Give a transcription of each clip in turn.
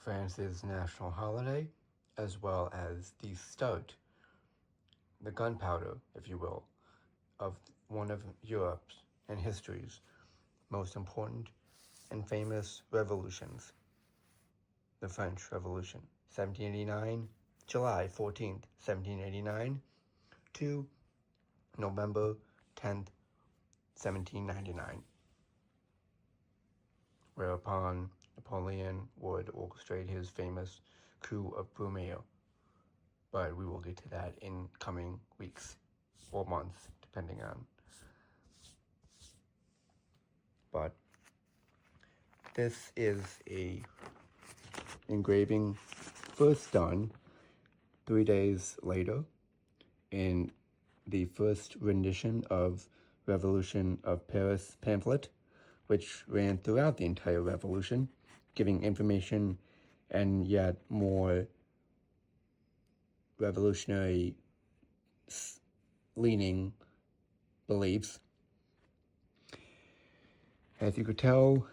France's national holiday, as well as the start, the gunpowder, if you will, of one of Europe's and history's most important and famous revolutions, the French Revolution, 1789, July 14th, 1789, to November 10th, 1799, whereupon Napoleon would orchestrate his famous coup of Brumaire. But we will get to that in coming weeks or months, depending on. But this is a engraving first done 3 days later in the first rendition of Revolution of Paris pamphlet, which ran throughout the entire revolution, giving information and yet more revolutionary leaning beliefs. As you could tell,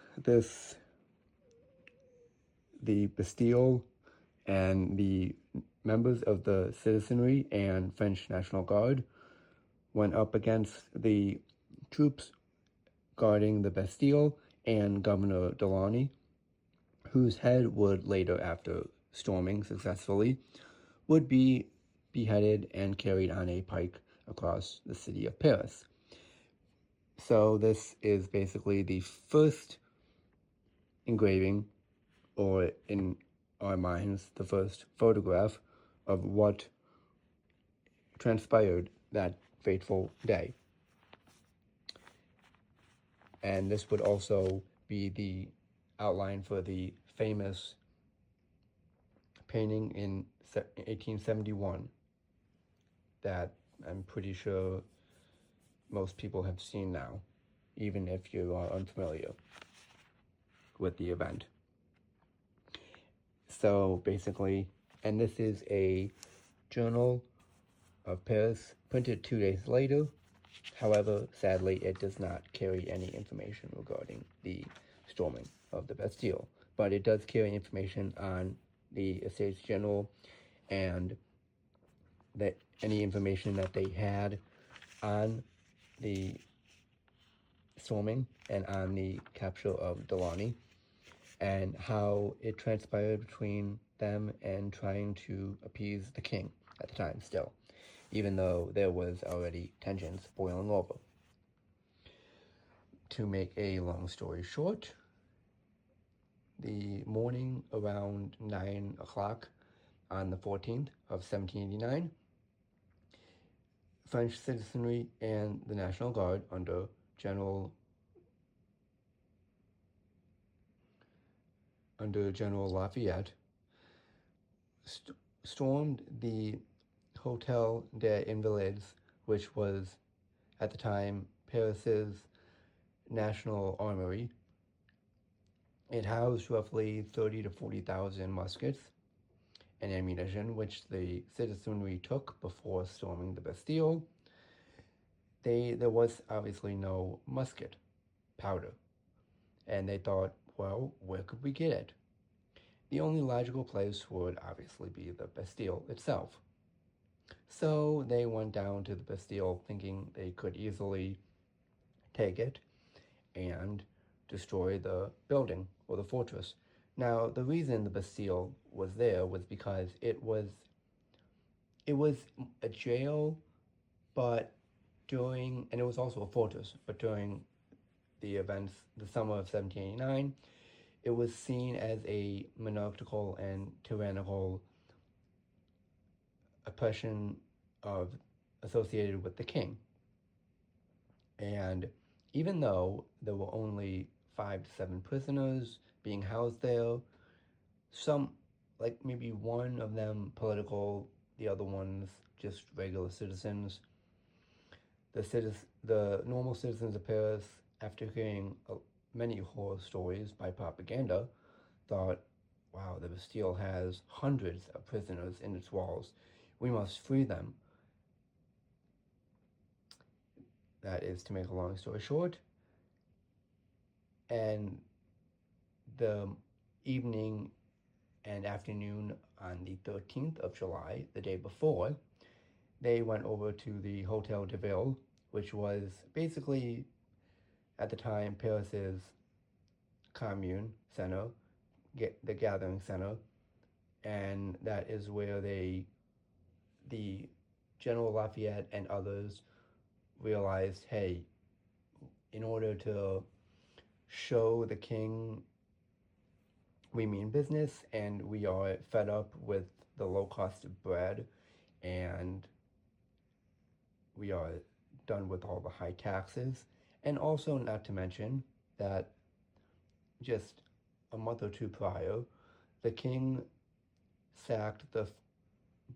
the Bastille and the members of the citizenry and French National Guard went up against the troops guarding the Bastille and Governor Delaunay, whose head would later, after storming successfully, would be beheaded and carried on a pike across the city of Paris. So this is basically the first engraving, or in our minds, the first photograph of what transpired that fateful day. And this would also be the outline for the famous painting in 1871 that I'm pretty sure most people have seen now, even if you are unfamiliar with the event. So basically, and this is a journal of Paris printed 2 days later. However, sadly, it does not carry any information regarding the storming of the Bastille, but it does carry information on the Estates General and that any information that they had on the storming and on the capture of Delaunay, and how it transpired between them and trying to appease the king at the time still, even though there was already tensions boiling over. To make a long story short, the morning around 9 o'clock on the 14th of 1789, French citizenry and the National Guard under General Lafayette stormed the Hotel des Invalides, which was at the time Paris's national armory. It housed roughly 30 to 40,000 muskets and ammunition, which the citizenry took before storming the Bastille. There was obviously no musket powder, and they thought, well, where could we get it? The only logical place would obviously be the Bastille itself. So they went down to the Bastille thinking they could easily take it and destroy the building or the fortress. Now, the reason the Bastille was there was because it was a jail, but and it was also a fortress, but during the events, the summer of 1789, it was seen as a monarchical and tyrannical oppression associated with the king. And even though there were only 5 to 7 prisoners being housed there, some, like maybe one of them political, the other ones just regular citizens, the normal citizens of Paris, after hearing many horror stories by propaganda, thought, wow, the Bastille has hundreds of prisoners in its walls. We must free them. That is to make a long story short. And the evening and afternoon on the 13th of July, the day before, they went over to the Hotel de Ville, which was basically, at the time, Paris's commune center, the gathering center, and that is where the General Lafayette and others realized, hey, in order to show the king we mean business and we are fed up with the low cost of bread and we are done with all the high taxes. And also, not to mention that just a month or two prior, the king sacked the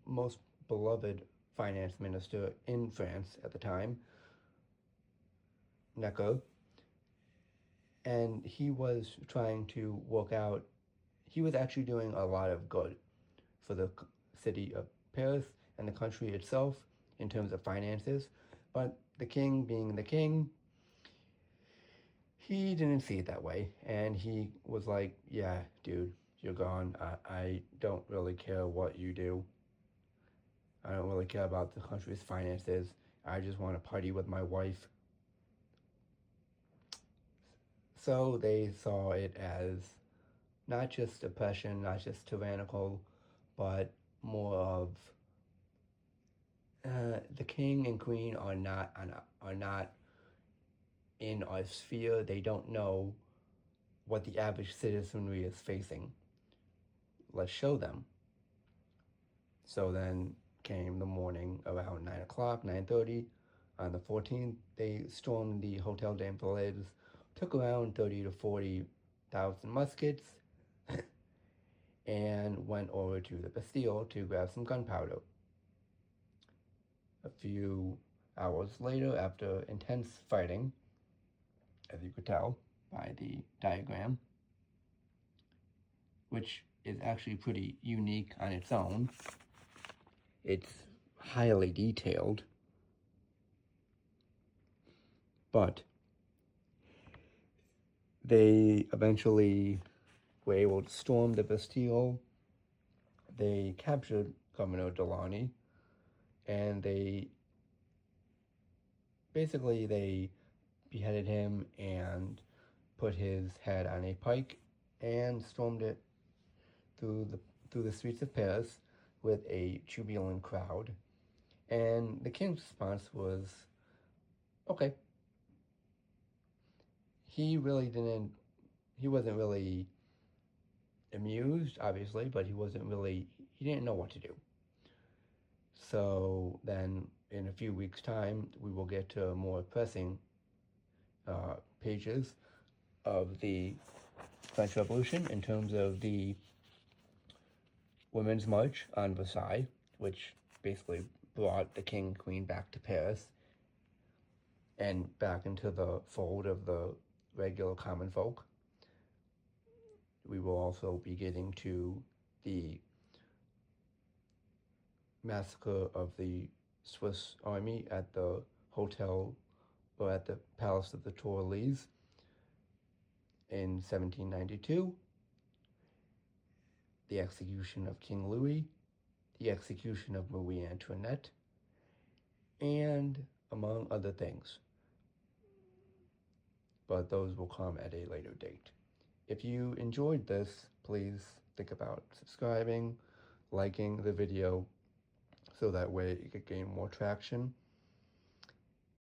most beloved finance minister in France at the time, Necker, and he was trying to work out, he was actually doing a lot of good for the city of Paris and the country itself in terms of finances. But the king, being the king, he didn't see it that way. And he was like, yeah, dude, you're gone. I don't really care what you do. I don't really care about the country's finances. I just want to party with my wife. So they saw it as not just oppression, not just tyrannical, but more of the king and queen are not in our sphere. They don't know what the average citizenry is facing. Let's show them. So then came the morning around 9 o'clock, 9:30. On the 14th, they stormed the Hotel des Invalides, took around 30 to 40,000 muskets, and went over to the Bastille to grab some gunpowder. A few hours later, after intense fighting, as you could tell by the diagram, which is actually pretty unique on its own, it's highly detailed, but they eventually were able to storm the Bastille. They captured Governor Delany, and they beheaded him and put his head on a pike and stormed it through the streets of Paris with a jubilant crowd. And the king's response was, okay. He wasn't really amused, obviously, but he didn't know what to do. So then, in a few weeks' time, we will get to more pressing pages of the French Revolution in terms of the Women's March on Versailles, which basically brought the king and queen back to Paris and back into the fold of the regular common folk. We will also be getting to the massacre of the Swiss army at the hotel or at the Palace of the Tuileries in 1792, the execution of King Louis, the execution of Marie Antoinette, and among other things. But those will come at a later date. If you enjoyed this, please think about subscribing, liking the video, so that way it could gain more traction.